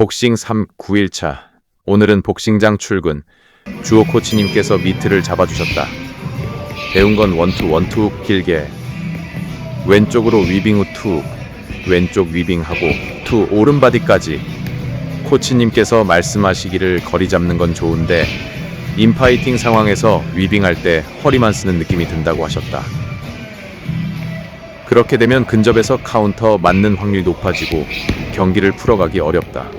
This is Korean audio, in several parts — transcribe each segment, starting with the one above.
복싱 3 9일차. 오늘은 복싱장 출근. 주호 코치님께서 미트를 잡아주셨다. 배운 건 원투 훅 길게. 왼쪽으로 위빙 후 투. 왼쪽 위빙하고 투 오른바디까지. 코치님께서 말씀하시기를 거리 잡는 건 좋은데 인파이팅 상황에서 위빙할 때 허리만 쓰는 느낌이 든다고 하셨다. 그렇게 되면 근접에서 카운터 맞는 확률이 높아지고 경기를 풀어가기 어렵다.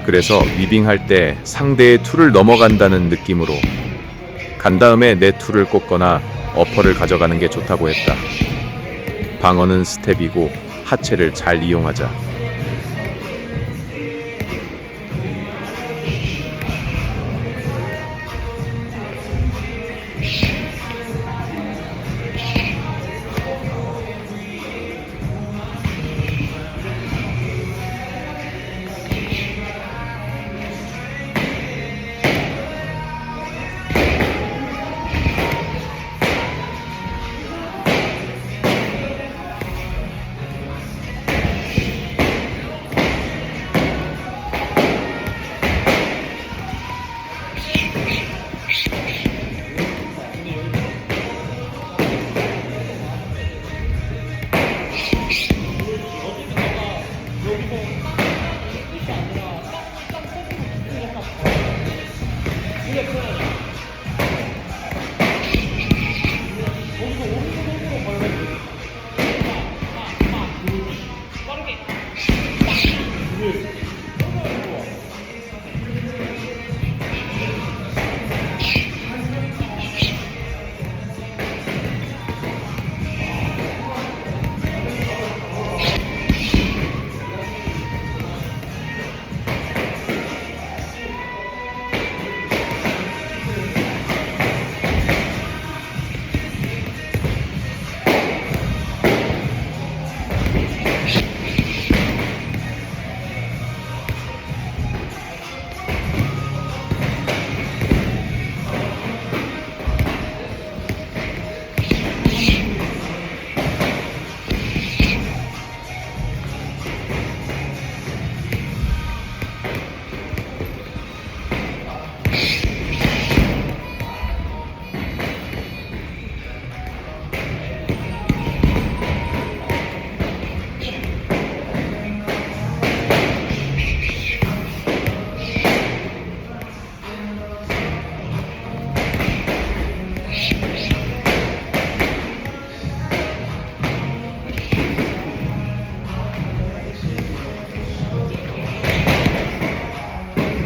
그래서 위빙할 때 상대의 투를 넘어간다는 느낌으로 간 다음에 내 투를 꽂거나 어퍼를 가져가는 게 좋다고 했다. 방어는 스텝이고 하체를 잘 이용하자.